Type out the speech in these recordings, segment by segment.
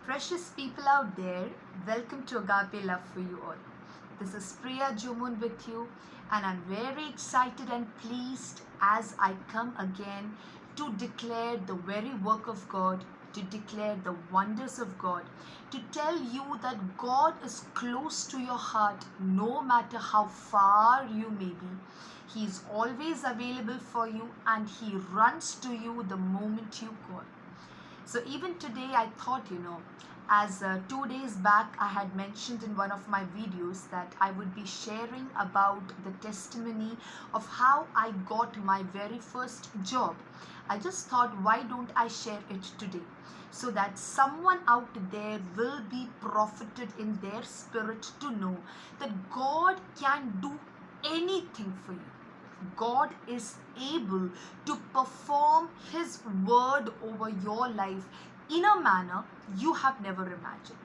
Precious people out there, welcome to Agape Love for You All. This is Priya Jumun with you, and I'm very excited and pleased as I come again to declare the very work of God, to declare the wonders of God, to tell you that God is close to your heart no matter how far you may be. He is always available for you and He runs to you the moment you call. So even today I thought, as 2 days back I had mentioned in one of my videos that I would be sharing about the testimony of how I got my very first job. I just thought, why don't I share it today? So that someone out there will be profited in their spirit to know that God can do anything for you. God is able to perform His word over your life in a manner you have never imagined.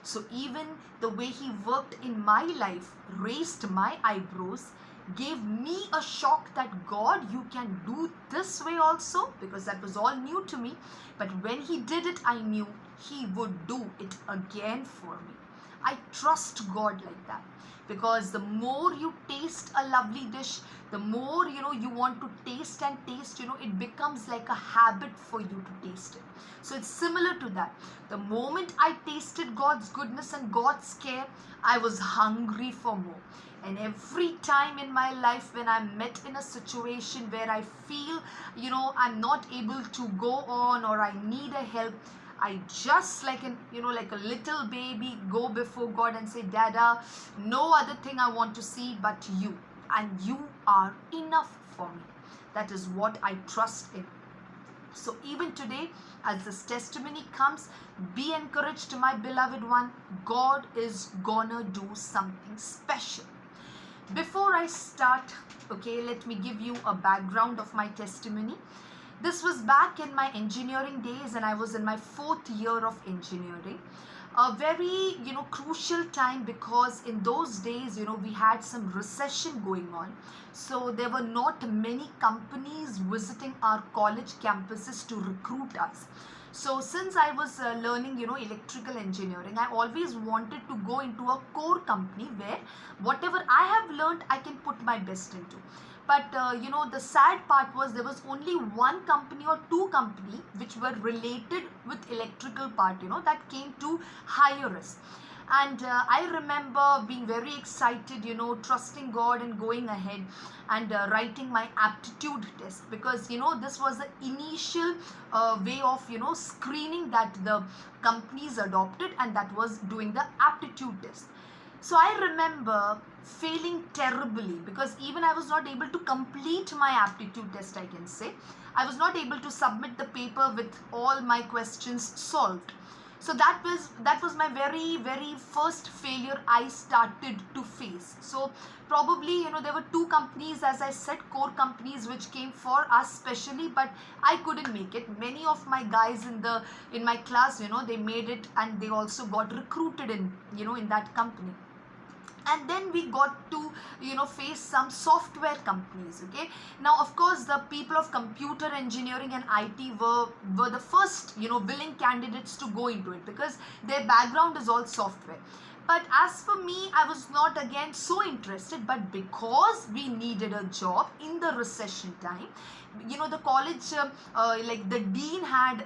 So even the way He worked in my life raised my eyebrows, gave me a shock that God, you can do this way also, because that was all new to me. But when He did it, I knew He would do it again for me. I trust God like that, because the more you taste a lovely dish, the more you want to taste and taste, it becomes like a habit for you to taste it. So it's similar to that. The moment I tasted God's goodness and God's care, I was hungry for more. And every time in my life when I'm met in a situation where I feel I'm not able to go on, or I need a help, I just like a little baby go before God and say, Dada, no other thing I want to see but you, and you are enough for me. That is what I trust in. So even today, as this testimony comes, be encouraged, my beloved one. God is gonna do something special. Before I start, let me give you a background of my testimony. This was back in my engineering days, and I was in my 4th year of engineering. A very, crucial time, because in those days, we had some recession going on. So there were not many companies visiting our college campuses to recruit us. So since I was learning, electrical engineering, I always wanted to go into a core company where whatever I have learned, I can put my best into. But the sad part was there was only one company or two company which were related with electrical part, that came to hire us. And I remember being very excited, trusting God and going ahead and writing my aptitude test, because this was the initial way of screening that the companies adopted, and that was doing the aptitude test. So I remember failing terribly, because even I was not able to complete my aptitude test, I can say. I was not able to submit the paper with all my questions solved. So that was my very first failure I started to face. So probably there were two companies, as I said, core companies, which came for us specially, but I couldn't make it. Many of my guys in my class, they made it, and they also got recruited in that company. And then we got to face some software companies. Now of course the people of computer engineering and IT were the first willing candidates to go into it, because their background is all software. But as for me, I was not again so interested. But because we needed a job in the recession time, the college, like the dean had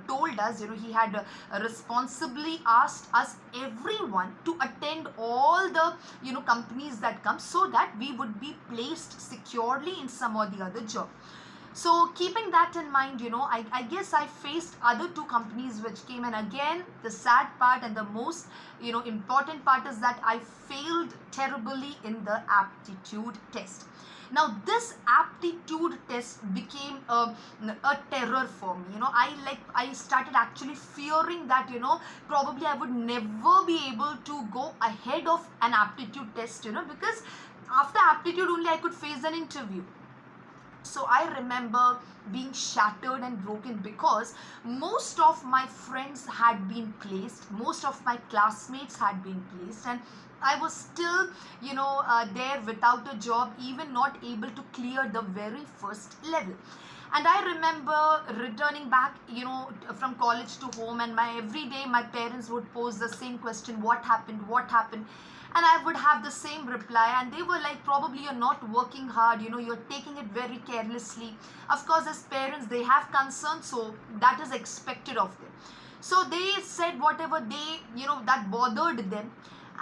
told us, he had responsibly asked us everyone to attend all the companies that come, so that we would be placed securely in some or the other job. So keeping that in mind, I guess I faced other two companies which came. And again, the sad part and the most important part is that I failed terribly in the aptitude test. Now this aptitude test became a terror for me. I started actually fearing that probably I would never be able to go ahead of an aptitude test, because after aptitude only I could face an interview. So I remember being shattered and broken, because most of my friends had been placed, most of my classmates had been placed, and I was still there without a job, even not able to clear the very first level. And I remember returning back, from college to home, and my every day my parents would pose the same question, what happened? And I would have the same reply, and they were like, probably you're not working hard, you're taking it very carelessly. Of course, as parents, they have concern, so that is expected of them. So they said whatever that bothered them.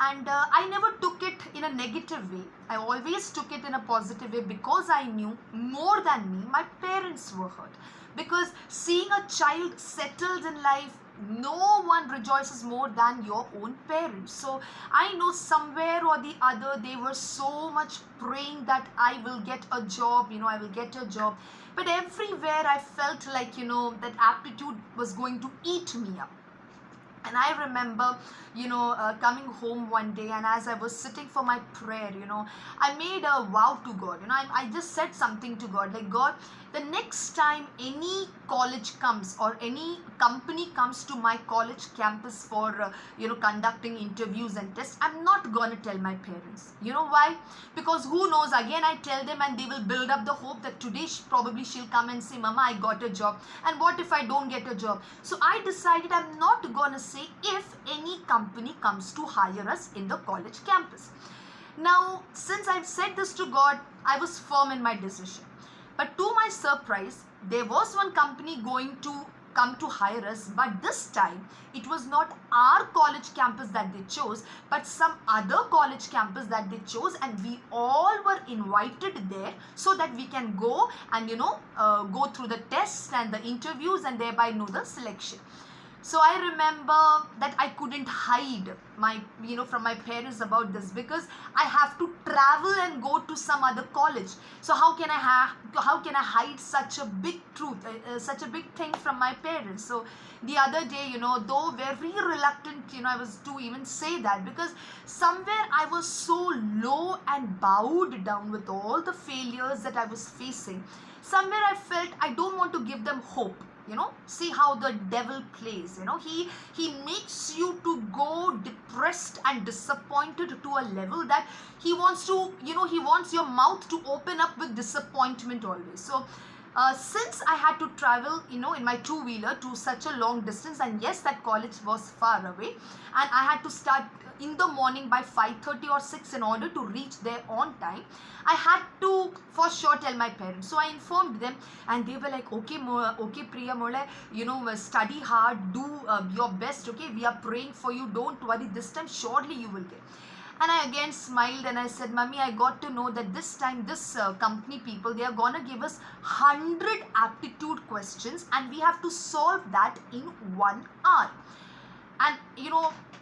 And I never took it in a negative way. I always took it in a positive way, because I knew more than me, my parents were hurt. Because seeing a child settled in life, no one rejoices more than your own parents. So I know somewhere or the other they were so much praying that I will get a job, I will get a job. But everywhere I felt like, that aptitude was going to eat me up. And I remember, coming home one day, and as I was sitting for my prayer, I made a vow to God. I just said something to God, like, God, the next time any college comes or any company comes to my college campus for, conducting interviews and tests, I'm not going to tell my parents. You know why? Because who knows, again I tell them, and they will build up the hope that today probably she'll come and say, Mama, I got a job. And what if I don't get a job? So I decided I'm not going to say if any company comes to hire us in the college campus. Now, since I've said this to God, I was firm in my decision. But to my surprise, there was one company going to come to hire us, but this time it was not our college campus that they chose, but some other college campus that they chose, and we all were invited there so that we can go and go through the tests and the interviews and thereby know the selection. So I remember that I couldn't hide from my parents about this, because I have to travel and go to some other college. So how can I hide such a big truth, such a big thing from my parents? So the other day, though very reluctant, I was to even say that, because somewhere I was so low and bowed down with all the failures that I was facing. Somewhere I felt I don't want to give them hope. See how the devil plays. He makes you to go depressed and disappointed to a level that he wants your mouth to open up with disappointment always. So since I had to travel, in my two-wheeler to such a long distance, and yes, that college was far away, and I had to start in the morning by 5:30 or 6 in order to reach there on time, I had to for sure tell my parents. So I informed them, and they were like, okay Priya Mole, study hard, do your best, okay, we are praying for you, don't worry, this time surely you will get. And I again smiled and I said, Mummy, I got to know that this time this company people, they are going to give us 100 aptitude questions, and we have to solve that in 1 hour. And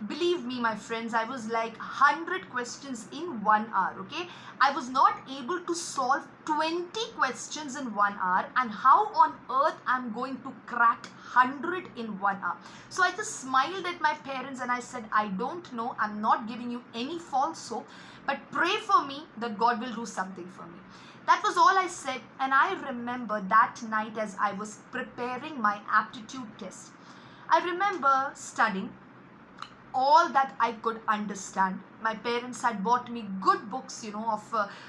believe me, my friends, I was like 100 questions in 1 hour, okay? I was not able to solve 20 questions in 1 hour, and how on earth I'm going to crack 100 in 1 hour? So I just smiled at my parents and I said, I don't know, I'm not giving you any false hope, but pray for me that God will do something for me. That was all I said. And I remember that night as I was preparing my aptitude test, I remember studying all that I could understand. My parents had bought me good books,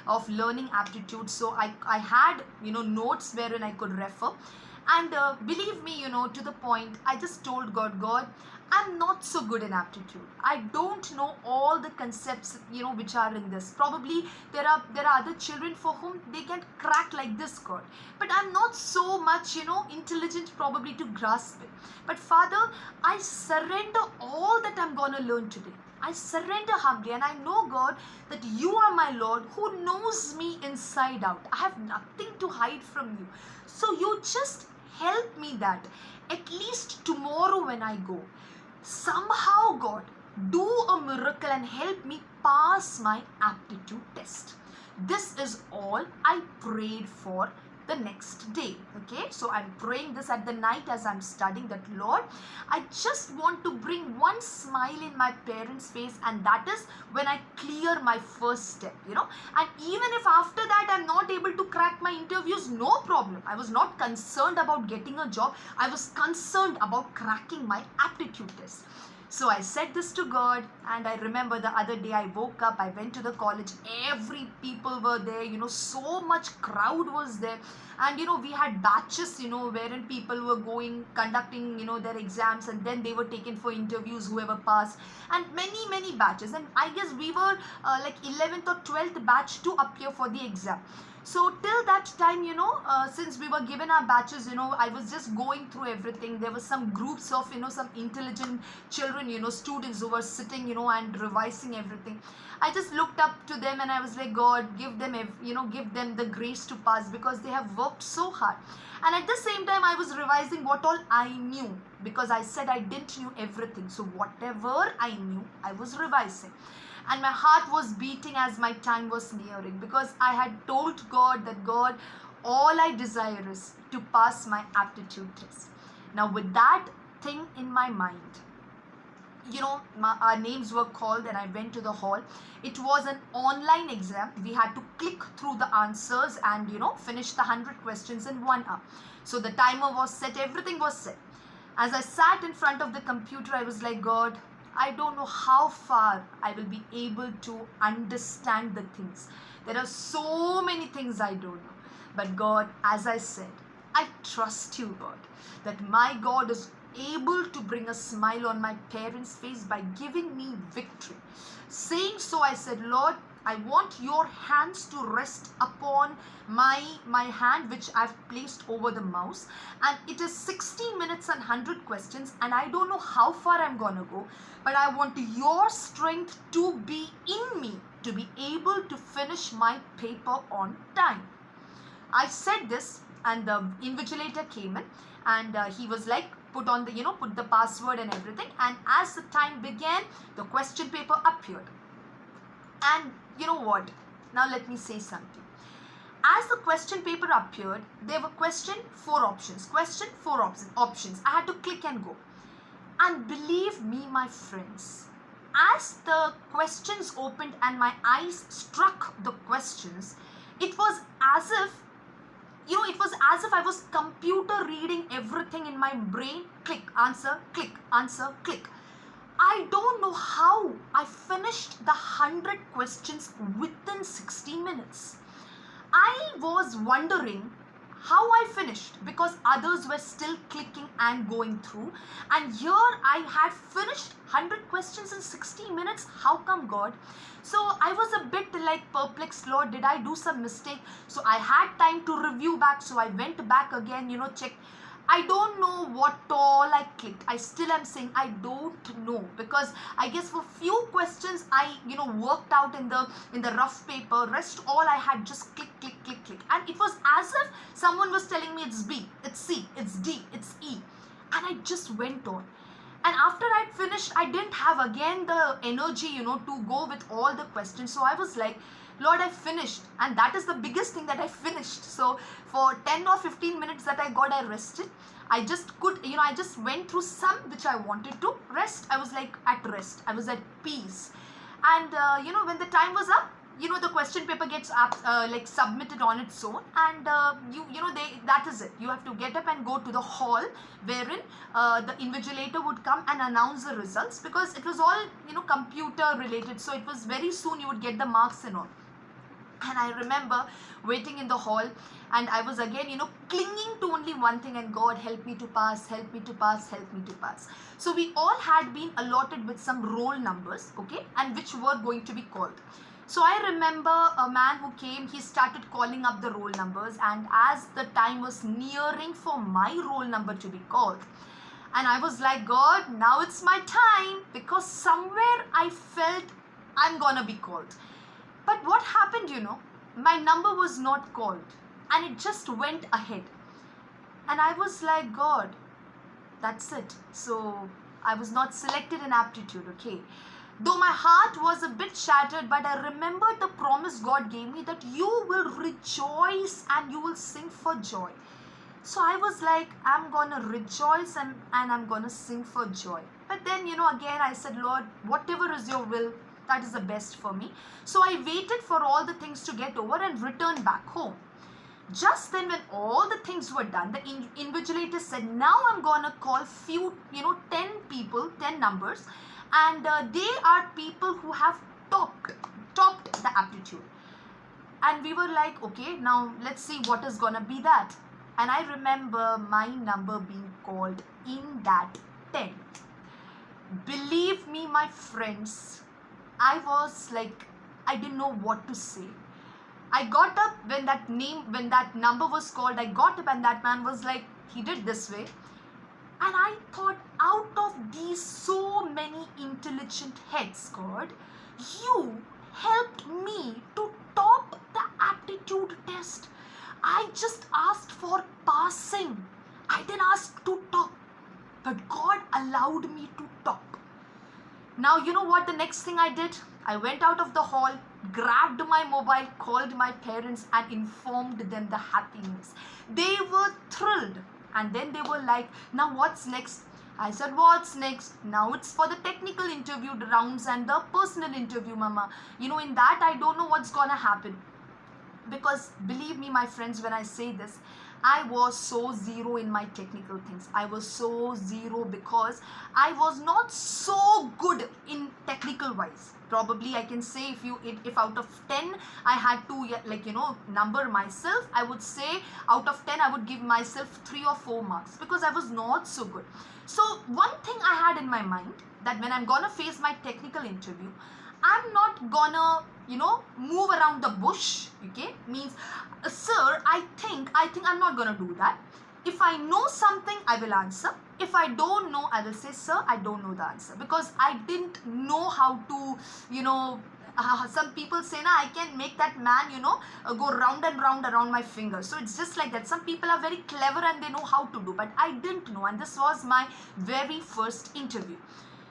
of learning aptitude. So I had, notes wherein I could refer. And believe me, to the point, I just told God, I'm not so good in aptitude. I don't know all the concepts, which are in this. Probably there are other children for whom they can crack like this, God. But I'm not so much, intelligent probably to grasp it. But Father, I surrender all that I'm going to learn today. I surrender humbly, and I know, God, that you are my Lord who knows me inside out. I have nothing to hide from you. So you just help me that at least tomorrow when I go, somehow, God, do a miracle and help me pass my aptitude test. This is all I prayed for the next day. Okay, so I'm praying this at the night as I'm studying, that Lord, I just want to bring one smile in my parents' face, and that is when I clear my first step, and even if after that I'm not able to crack my interviews, no problem. I was not concerned about getting a job. I was concerned about cracking my aptitude test. So I said this to God, and I remember the other day I woke up, I went to the college, every people were there, so much crowd was there. And we had batches, wherein people were going, conducting, their exams, and then they were taken for interviews, whoever passed, and many batches. And I guess we were like 11th or 12th batch to appear for the exam. So till that time, since we were given our batches, I was just going through everything. There were some groups of, some intelligent children, students who were sitting, and revising everything. I just looked up to them and I was like, God, give them, give them the grace to pass, because they have worked so hard. And at the same time, I was revising what all I knew, because I said I didn't know everything. So whatever I knew, I was revising. And my heart was beating as my time was nearing, because I had told God that, God, all I desire is to pass my aptitude test. Now with that thing in my mind, our names were called and I went to the hall. It was an online exam. We had to click through the answers and finish the 100 questions in 1 hour. So the timer was set, everything was set. As I sat in front of the computer, I was like, God, I don't know how far I will be able to understand the things. There are so many things I don't know. But God, as I said, I trust you, God, that my God is able to bring a smile on my parents' face by giving me victory. Saying so, I said, Lord, I want your hands to rest upon my hand which I've placed over the mouse, and it is 60 minutes and 100 questions, and I don't know how far I'm gonna go, but I want your strength to be in me to be able to finish my paper on time. I said this, and the invigilator came in, and he was like, put the password and everything. And as the time began, the question paper appeared. And you know what? Now let me say something. As the question paper appeared, there were four options. I had to click and go. And believe me, my friends, as the questions opened and my eyes struck the questions, it was as if I was computer reading everything in my brain. Click, answer, click, answer, click. I don't know how I finished the 100 questions within 60 minutes. I was wondering how I finished, because others were still clicking and going through, and here I had finished 100 questions in 60 minutes. How come, God? So I was a bit like perplexed. Lord, did I do some mistake? So I had time to review back, so I went back again, checked. I don't know what all I clicked. I still am saying I don't know, because I guess for few questions I worked out in the rough paper. Rest all I had just click, and it was as if someone was telling me it's B, it's C, it's D, it's E, and I just went on. And after I'd finished, I didn't have again the energy to go with all the questions. So I was like, Lord, I finished, and that is the biggest thing, that I finished. So for 10 or 15 minutes that I got, I rested. I just could, I just went through some which I wanted to rest. I was like at rest. I was at peace. And when the time was up, the question paper gets like submitted on its own, and that is it. You have to get up and go to the hall, wherein the invigilator would come and announce the results, because it was all computer related. So it was very soon you would get the marks and all. And I remember waiting in the hall, and I was again clinging to only one thing, and God, help me to pass, help me to pass, help me to pass. So we all had been allotted with some roll numbers, okay, and which were going to be called. So I remember a man who came, he started calling up the roll numbers, and as the time was nearing for my roll number to be called, and I was like, God, now it's my time, because somewhere I felt I'm gonna be called. But what happened, my number was not called, and it just went ahead. And I was like, God, that's it. So I was not selected in aptitude, okay. Though my heart was a bit shattered, but I remembered the promise God gave me that you will rejoice and you will sing for joy. So I was like, I'm gonna rejoice and I'm gonna sing for joy. But then, again I said, Lord, whatever is your will, that is the best for me. So I waited for all the things to get over and returned back home. Just then, when all the things were done, the invigilator said, now I'm gonna call few, 10 people, 10 numbers, and they are people who have topped the aptitude. And we were like, okay, now let's see what is gonna be that. And I remember my number being called in that 10. Believe me, my friends, I was like, I didn't know what to say. I got up when that number was called. I got up and that man was like, he did this way. And I thought, out of these so many intelligent heads, God, you helped me to top the aptitude test. I just asked for passing. I didn't ask to top. But God allowed me to top. Now, you know what the next thing I did? I went out of the hall, grabbed my mobile, called my parents and informed them the happy news. They were thrilled. And then they were like, now what's next? I said, what's next? Now it's for the technical interview rounds and the personal interview, mama. In that I don't know what's gonna happen. Because believe me, my friends, when I say this, I was so zero in my technical things. I was so zero because I was not so good in technical wise. Probably I can say if out of 10 I had to number myself, I would say out of 10 I would give myself 3 or 4 marks because I was not so good. So one thing I had in my mind, that when I'm gonna face my technical interview, I'm not gonna move around the bush. Okay, means sir, I think I'm not gonna do that. If I know something, I will answer. If I don't know, I will say, sir, I don't know the answer, because I didn't know how to some people say, na, I can make that man go round and round around my fingers. So it's just like that. Some people are very clever and they know how to do, but I didn't know, and this was my very first interview.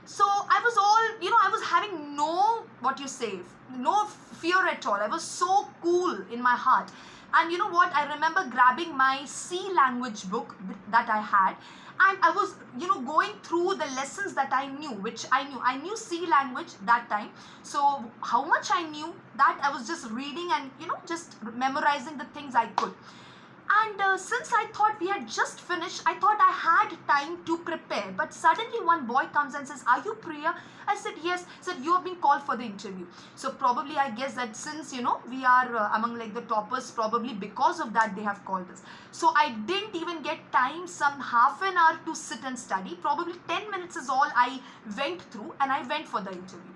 So I was I was having no fear at all. I was so cool in my heart. And you know what? I remember grabbing my C language book that I had, and I was, going through the lessons that I knew, which I knew. I knew C language that time. So how much I knew, that I was just reading and, just memorizing the things I could. And since I thought we had just finished, I thought I had time to prepare. But suddenly one boy comes and says, are you Priya? I said, yes. He said, you have been called for the interview. So probably I guess that since, we are among the toppers, probably because of that they have called us. So I didn't even get time, some half an hour to sit and study. Probably 10 minutes is all I went through, and I went for the interview.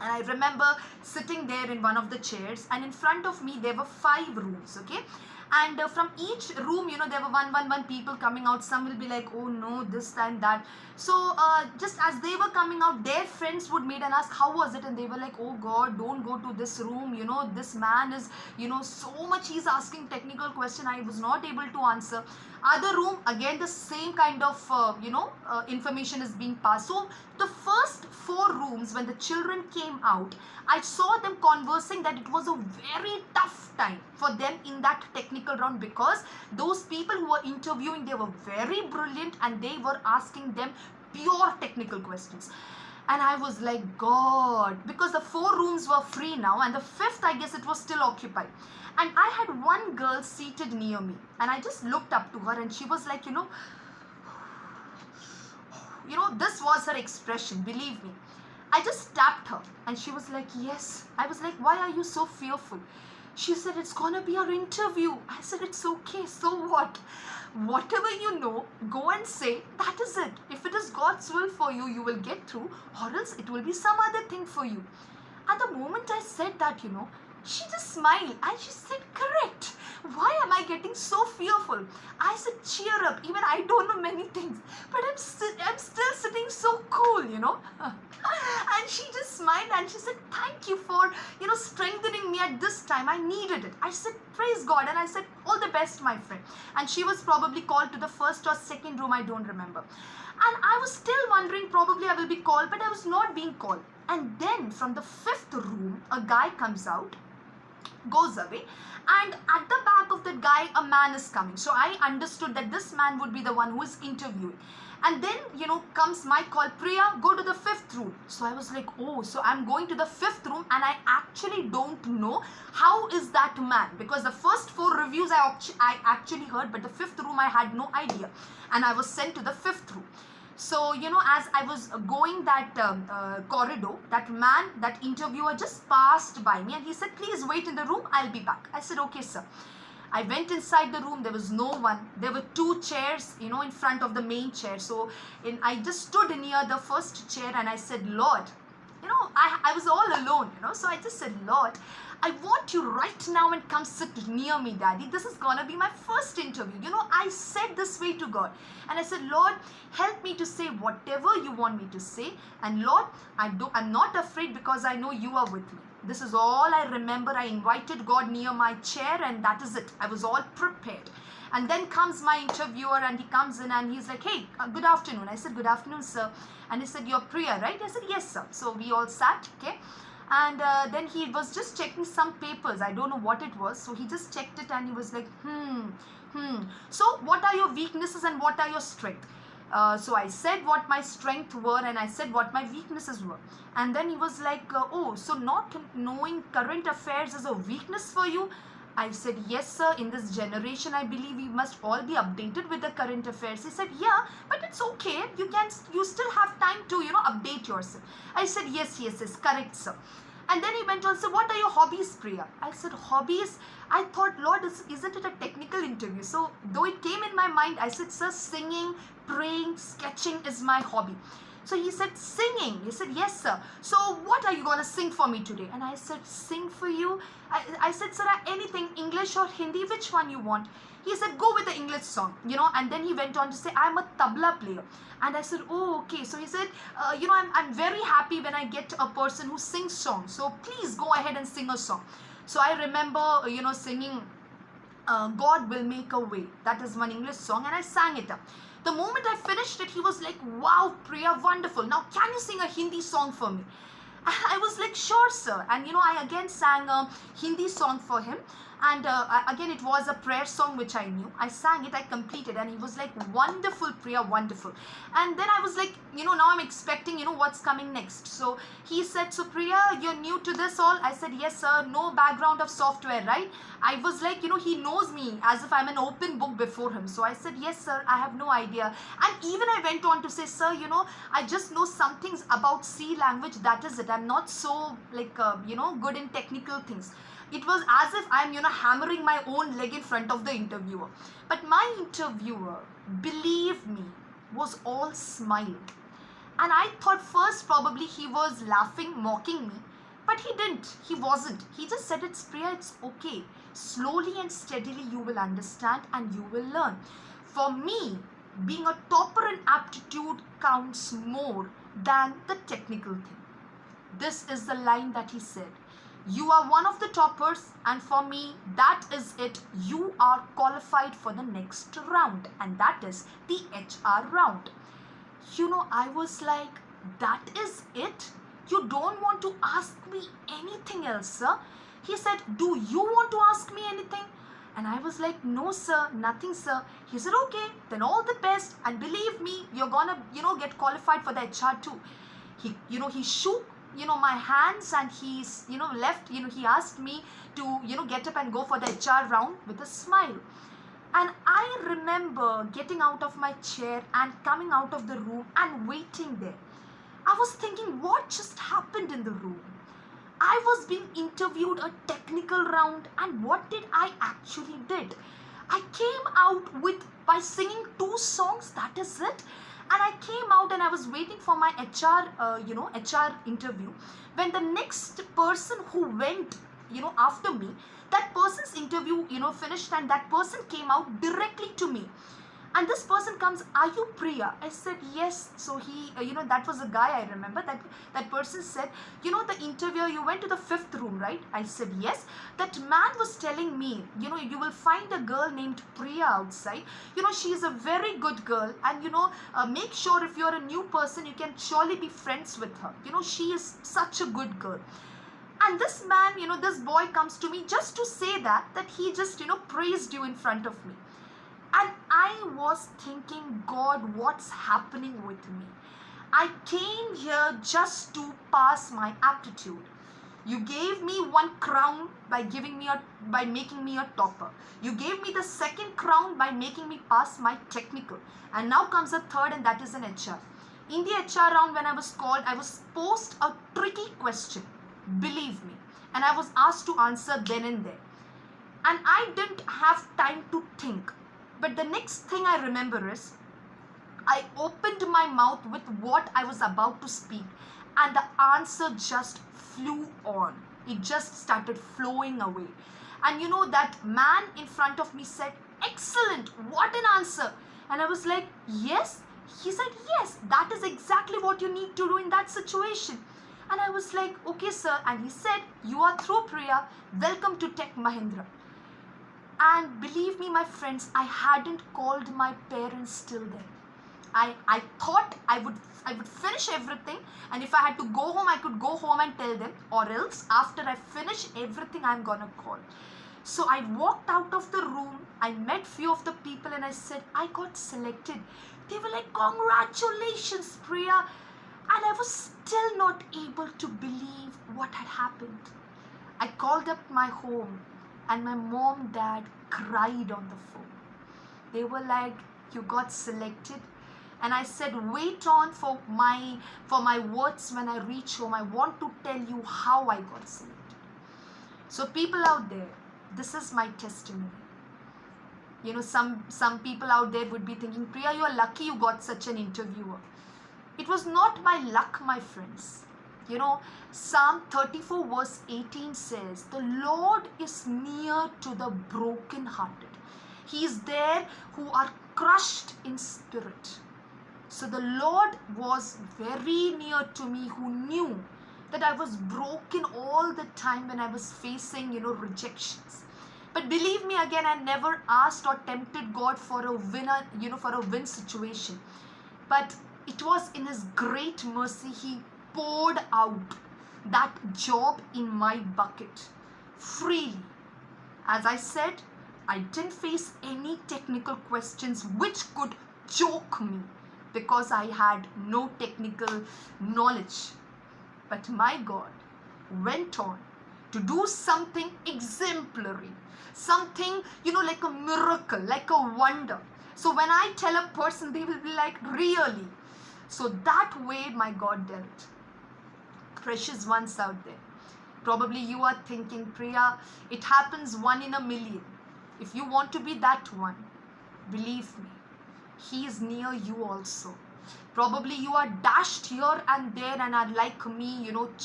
And I remember sitting there in one of the chairs, and in front of me there were 5 rooms, okay? And from each room, there were one people coming out. Some will be like, oh no, this time that. So just as they were coming out, their friends would meet and ask, how was it? And they were like, oh God, don't go to this room. This man is, so much he's asking technical question. I was not able to answer. Other room, again, the same kind of, information is being passed. So the first 4 rooms, when the children came out, I saw them conversing that it was a very tough time for them in that technical round, because those people who were interviewing, they were very brilliant and they were asking them pure technical questions. And I was like, God, because the 4 rooms were free now, and the 5th, I guess it was still occupied. And I had one girl seated near me, and I just looked up to her, and she was like, this was her expression, believe me. I just tapped her, and she was like, yes. I was like, why are you so fearful? She said, it's gonna be our interview. I said, it's okay, so what? Whatever you know, go and say, that is it. If it is God's will for you, you will get through, or else it will be some other thing for you. At the moment I said that, she just smiled and she said, correct. Why am I getting so fearful? I said, cheer up. Even I don't know many things, but I'm still sitting so cool, And she just smiled and she said, thank you for, strengthening me at this time. I needed it. I said, praise God. And I said, all the best, my friend. And she was probably called to the 1st or 2nd room. I don't remember. And I was still wondering, probably I will be called, but I was not being called. And then from the 5th room, a guy comes out, goes away, and at the back of that guy, a man is coming. So I understood that this man would be the one who is interviewing. And then, comes my call, Priya, go to the fifth room. So I was like, oh, so I'm going to the fifth room, and I actually don't know how is that man, because the first 4 reviews I actually heard, but the fifth room I had no idea, and I was sent to the fifth room. So, as I was going that corridor, that man, that interviewer just passed by me, and he said, please wait in the room, I'll be back. I said, okay, sir. I went inside the room. There was no one. There were 2 chairs, in front of the main chair. So I just stood near the first chair, and I said, Lord, I was all alone, So I just said, Lord, I want you right now and come sit near me, Daddy. This is gonna be my first interview. I said this way to God. And I said, Lord, help me to say whatever you want me to say. And Lord, I'm not afraid, because I know you are with me. This is all I remember. I invited God near my chair, and that is it. I was all prepared. And then comes my interviewer, and he comes in, and he's like, hey, good afternoon. I said, good afternoon, sir. And he said, you're Priya, right? I said, yes, sir. So we all sat, okay? And then he was just checking some papers. I don't know what it was. So he just checked it, and he was like, So what are your weaknesses and what are your strengths? So I said what my strengths were, and I said what my weaknesses were. And then he was like, oh, so not knowing current affairs is a weakness for you? I said, yes, sir. In this generation, I believe we must all be updated with the current affairs. He said, yeah, but it's okay. You still have time to, update yourself. I said, yes, correct, sir. And then he went on, so what are your hobbies, Priya? I said, hobbies? I thought, Lord, isn't it a technical interview? So though it came in my mind, I said, sir, singing, praying, sketching is my hobby. So he said, singing. He said, yes, sir. So what are you going to sing for me today? And I said, sing for you? I said, sir, anything, English or Hindi, which one you want? He said, go with the English song, and then he went on to say, I'm a tabla player. And I said, oh, okay. So he said, I'm very happy when I get a person who sings songs. So please go ahead and sing a song. So I remember, singing God Will Make a Way. That is one English song, and I sang it up. The moment I finished it, he was like, wow, Priya, wonderful. Now, can you sing a Hindi song for me? I was like, sure, sir. And, I again sang a Hindi song for him. And again, it was a prayer song which I knew. I sang it, I completed, and he was like, wonderful, Priya, wonderful. And then I was like, now I'm expecting, what's coming next. So he said, so Priya, you're new to this all? I said, yes, sir. No background of software, right? I was like, he knows me as if I'm an open book before him. So I said, yes, sir, I have no idea. And even I went on to say, sir, I just know some things about C language. That is it. I'm not so good in technical things. It was as if I'm, hammering my own leg in front of the interviewer. But my interviewer, believe me, was all smile. And I thought first probably he was laughing, mocking me. But he didn't. He wasn't. He just said, it's Priya, it's okay. Slowly and steadily you will understand and you will learn. For me, being a topper in aptitude counts more than the technical thing. This is the line that he said. You are one of the toppers, and for me, that is it. You are qualified for the next round, and that is the HR round. I was like, that is it? You don't want to ask me anything else, sir? He said, do you want to ask me anything? And I was like, no, sir, nothing, sir. He said, okay, then all the best. And believe me, you're gonna, get qualified for the HR too. He shook my hands, and he's left. He asked me to get up and go for the HR round with a smile. And I remember getting out of my chair and coming out of the room and waiting there. I was thinking, what just happened in the room? I was being interviewed a technical round, and what did I actually did? I came out by singing 2 songs, that is it. And I came out and I was waiting for my HR interview. When the next person who went, after me, that person's interview, finished, and that person came out directly to me. And this person comes, are you Priya? I said, yes. So he, that was a guy, I remember. That person said, the interviewer, you went to the 5th room, right? I said, yes. That man was telling me, you will find a girl named Priya outside. She is a very good girl. And, make sure if you're a new person, you can surely be friends with her. She is such a good girl. And this man, this boy comes to me just to say that he just, praised you in front of me. And I was thinking, God, what's happening with me? I came here just to pass my aptitude. You gave me one crown by making me a topper. You gave me the second crown by making me pass my technical. And now comes a third, and that is an HR. In the HR round, when I was called, I was posed a tricky question. Believe me. And I was asked to answer then and there. And I didn't have time to think. But the next thing I remember is I opened my mouth with what I was about to speak, and the answer just flew on. It just started flowing away. And you know, that man in front of me said, "Excellent, what an answer." And I was like, "Yes." He said, "Yes, that is exactly what you need to do in that situation." And I was like, "Okay, sir." And he said, "You are through, Priya. Welcome to Tech Mahindra." And believe me, my friends, I hadn't called my parents till then. I thought I would finish everything, and if I had to go home, I could go home and tell them, or else after I finish everything, I'm gonna call. So I walked out of the room, I met few of the people, and I said, "I got selected." They were like, "Congratulations, Priya." And I was still not able to believe what had happened. I called up my home, and my mom, dad cried on the phone. They were like, "You got selected." And I said, "Wait on for my words when I reach home. I want to tell you how I got selected." So people out there, this is my testimony. You know, some people out there would be thinking, "Priya, you are lucky you got such an interviewer." It was not my luck, my friends. You know, Psalm 34 verse 18 says, "The Lord is near to the brokenhearted. He is there who are crushed in spirit." So the Lord was very near to me, who knew that I was broken all the time when I was facing, rejections. But believe me, again, I never asked or tempted God for a winner, for a win situation. But it was in His great mercy, He poured out that job in my bucket freely. As I said, I didn't face any technical questions which could choke me, because I had no technical knowledge. But my God went on to do something exemplary, something, like a miracle, like a wonder. So when I tell a person, they will be like, "Really?" So that way my God dealt. Precious ones out there, probably you are thinking, "Priya, it happens one in a million." If you want to be that one, believe me, He is near you also. Probably you are dashed here and there and are like me,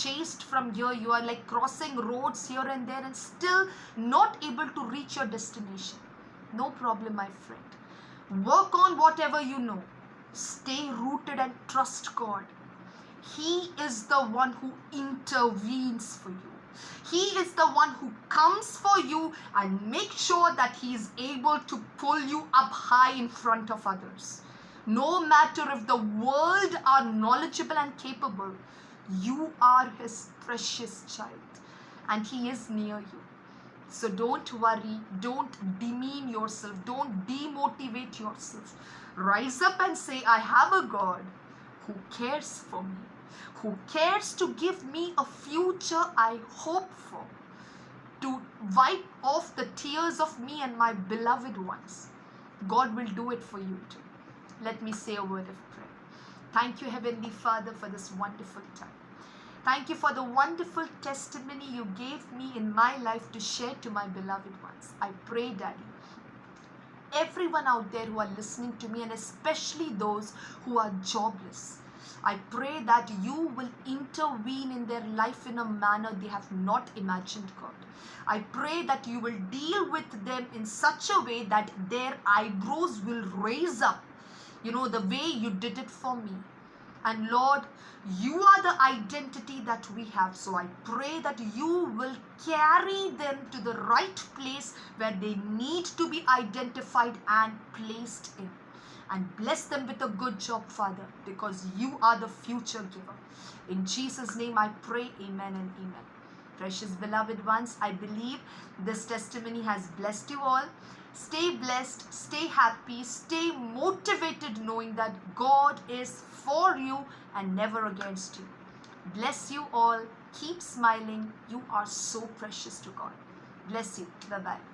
chased from here. You are like crossing roads here and there and still not able to reach your destination. No problem, my friend. Work on whatever you know. Stay rooted and trust God. He is the one who intervenes for you. He is the one who comes for you and makes sure that He is able to pull you up high in front of others. No matter if the world are knowledgeable and capable, you are His precious child and He is near you. So don't worry, don't demean yourself, don't demotivate yourself. Rise up and say, "I have a God who cares for me, who cares to give me a future I hope for, to wipe off the tears of me and my beloved ones." God will do it for you too. Let me say a word of prayer. Thank you, Heavenly Father, for this wonderful time. Thank you for the wonderful testimony you gave me in my life to share to my beloved ones. I pray, Daddy, everyone out there who are listening to me, and especially those who are jobless, I pray that you will intervene in their life in a manner they have not imagined, God. I pray that you will deal with them in such a way that their eyebrows will raise up, the way you did it for me. And Lord, you are the identity that we have. So I pray that you will carry them to the right place where they need to be identified and placed in. And bless them with a good job, Father, because you are the future giver. In Jesus' name I pray, amen and amen. Precious beloved ones, I believe this testimony has blessed you all. Stay blessed, stay happy, stay motivated knowing that God is for you and never against you. Bless you all. Keep smiling. You are so precious to God. Bless you. Bye-bye.